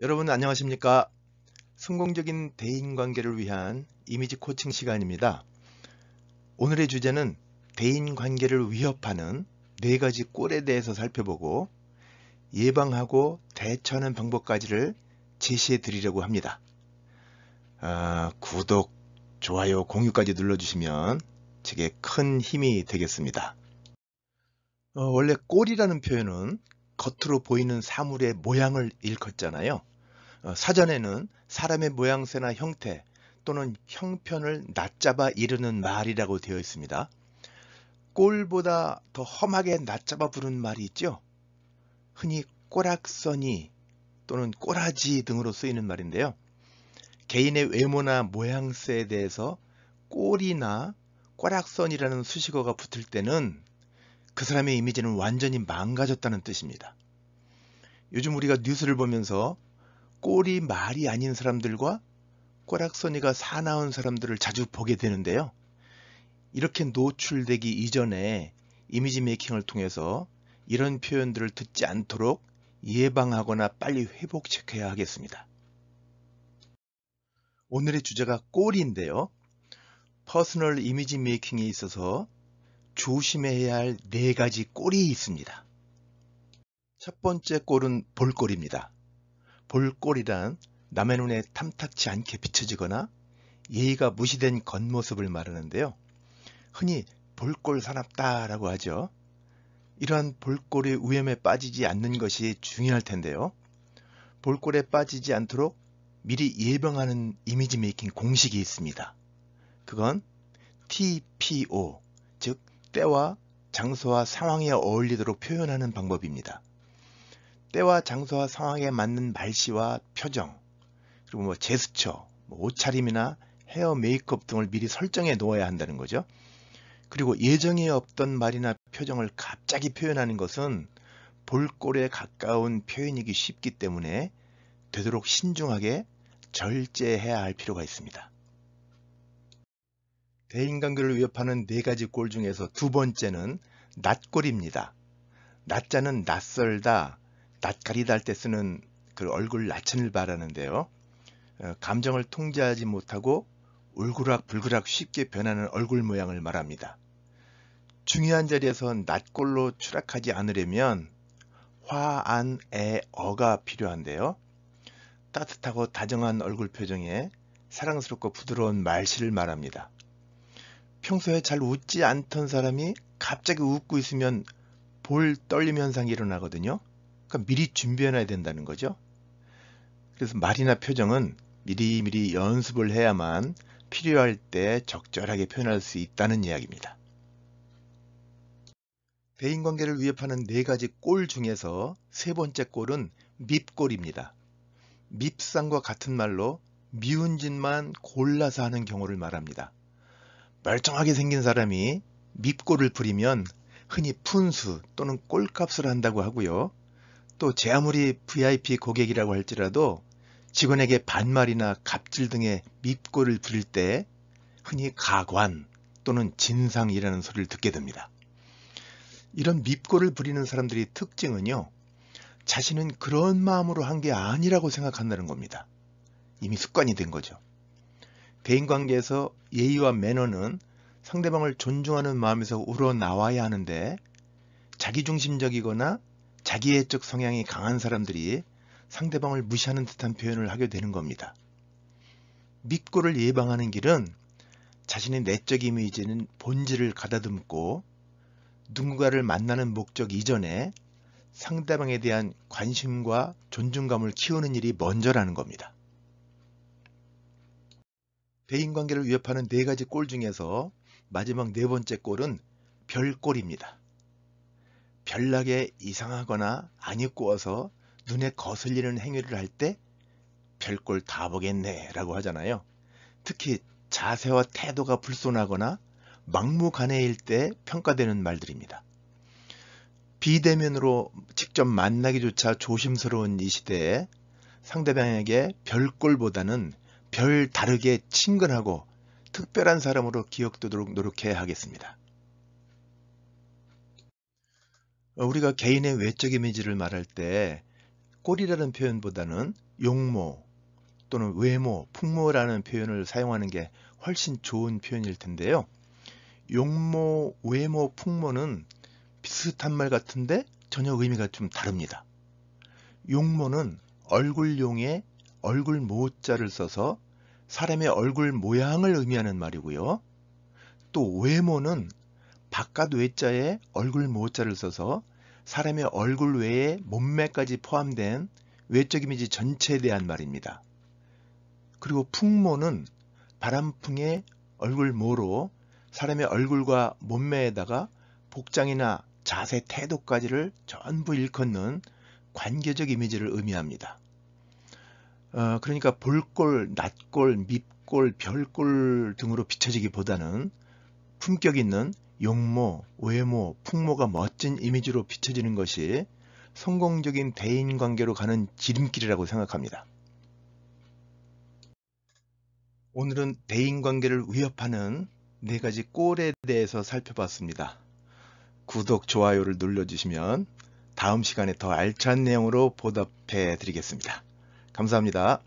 여러분 안녕하십니까? 성공적인 대인관계를 위한 이미지 코칭 시간입니다. 오늘의 주제는 대인관계를 위협하는 4가지 꼴에 대해서 살펴보고 예방하고 대처하는 방법까지를 제시해 드리려고 합니다. 구독, 좋아요, 공유까지 눌러주시면 제게 큰 힘이 되겠습니다. 원래 꼴이라는 표현은 겉으로 보이는 사물의 모양을 일컫잖아요. 사전에는 사람의 모양새나 형태 또는 형편을 낮잡아 이르는 말이라고 되어 있습니다. 꼴보다 더 험하게 낮잡아 부르는 말이 있죠. 흔히 꼬락서니 또는 꼬라지 등으로 쓰이는 말인데요. 개인의 외모나 모양새에 대해서 꼴이나 꼬락선이라는 수식어가 붙을 때는 그 사람의 이미지는 완전히 망가졌다는 뜻입니다. 요즘 우리가 뉴스를 보면서 꼴이 말이 아닌 사람들과 꼬락서니가 사나운 사람들을 자주 보게 되는데요. 이렇게 노출되기 이전에 이미지 메이킹을 통해서 이런 표현들을 듣지 않도록 예방하거나 빨리 회복시켜야 하겠습니다. 오늘의 주제가 꼴인데요. 퍼스널 이미지 메이킹에 있어서 조심해야 할 4가지 꼴이 있습니다. 첫 번째 꼴은 볼꼴입니다. 볼꼴이란 남의 눈에 탐탁치 않게 비춰지거나 예의가 무시된 겉모습을 말하는데요. 흔히 볼꼴 사납다라고 하죠. 이러한 볼꼴의 위험에 빠지지 않는 것이 중요할 텐데요. 볼꼴에 빠지지 않도록 미리 예방하는 이미지 메이킹 공식이 있습니다. 그건 TPO, 즉 때와 장소와 상황에 어울리도록 표현하는 방법입니다. 때와 장소와 상황에 맞는 말씨와 표정, 그리고 제스처, 옷차림이나 헤어 메이크업 등을 미리 설정해 놓아야 한다는 거죠. 그리고 예정에 없던 말이나 표정을 갑자기 표현하는 것은 볼꼴에 가까운 표현이기 쉽기 때문에 되도록 신중하게 절제해야 할 필요가 있습니다. 대인관계를 위협하는 4가지 꼴 중에서 두 번째는 낯꼴입니다. 낯자는 낯설다, 낯가리다 할 때 쓰는 그 얼굴 나천을 말하는데요. 감정을 통제하지 못하고 울그락불그락 쉽게 변하는 얼굴 모양을 말합니다. 중요한 자리에서 낯꼴로 추락하지 않으려면 화, 안, 애, 어가 필요한데요. 따뜻하고 다정한 얼굴 표정에 사랑스럽고 부드러운 말씨를 말합니다. 평소에 잘 웃지 않던 사람이 갑자기 웃고 있으면 볼 떨림 현상이 일어나거든요. 그러니까 미리 준비해놔야 된다는 거죠. 그래서 말이나 표정은 미리미리 연습을 해야만 필요할 때 적절하게 표현할 수 있다는 이야기입니다. 대인관계를 위협하는 4가지 꼴 중에서 세 번째 꼴은 밉꼴입니다. 밉상과 같은 말로 미운 짓만 골라서 하는 경우를 말합니다. 멀쩡하게 생긴 사람이 밉꼴을 부리면 흔히 푼수 또는 꼴값을 한다고 하고요. 또 제 아무리 VIP 고객이라고 할지라도 직원에게 반말이나 갑질 등의 밉꼴을 부릴 때 흔히 가관 또는 진상이라는 소리를 듣게 됩니다. 이런 밉꼴을 부리는 사람들의 특징은요. 자신은 그런 마음으로 한 게 아니라고 생각한다는 겁니다. 이미 습관이 된 거죠. 대인관계에서 예의와 매너는 상대방을 존중하는 마음에서 우러나와야 하는데 자기중심적이거나 자기애적 성향이 강한 사람들이 상대방을 무시하는 듯한 표현을 하게 되는 겁니다. 밉꼴을 예방하는 길은 자신의 내적 이미지는 본질을 가다듬고 누군가를 만나는 목적 이전에 상대방에 대한 관심과 존중감을 키우는 일이 먼저라는 겁니다. 대인관계를 위협하는 4가지 꼴 중에서 마지막 4번째 꼴은 별꼴입니다. 별나게 이상하거나 안 입고 와서 눈에 거슬리는 행위를 할 때 별꼴 다 보겠네 라고 하잖아요. 특히 자세와 태도가 불손하거나 막무가내일 때 평가되는 말들입니다. 비대면으로 직접 만나기조차 조심스러운 이 시대에 상대방에게 별꼴보다는 별 다르게 친근하고 특별한 사람으로 기억되도록 노력해야 하겠습니다. 우리가 개인의 외적 이미지를 말할 때 꼴이라는 표현보다는 용모 또는 외모, 풍모라는 표현을 사용하는 게 훨씬 좋은 표현일 텐데요. 용모, 외모, 풍모는 비슷한 말 같은데 전혀 의미가 좀 다릅니다. 용모는 얼굴용에 얼굴 모자를 써서 사람의 얼굴 모양을 의미하는 말이고요. 또 외모는 바깥 외자에 얼굴 모자를 써서 사람의 얼굴 외에 몸매까지 포함된 외적 이미지 전체에 대한 말입니다. 그리고 풍모는 바람풍의 얼굴 모로 사람의 얼굴과 몸매에다가 복장이나 자세, 태도까지를 전부 일컫는 관계적 이미지를 의미합니다. 그러니까 볼꼴, 낫꼴, 밉꼴, 별꼴 등으로 비춰지기보다는 품격 있는 용모, 외모, 풍모가 멋진 이미지로 비춰지는 것이 성공적인 대인관계로 가는 지름길이라고 생각합니다. 오늘은 대인관계를 위협하는 4가지 꼴에 대해서 살펴봤습니다. 구독, 좋아요를 눌러주시면 다음 시간에 더 알찬 내용으로 보답해 드리겠습니다. 감사합니다.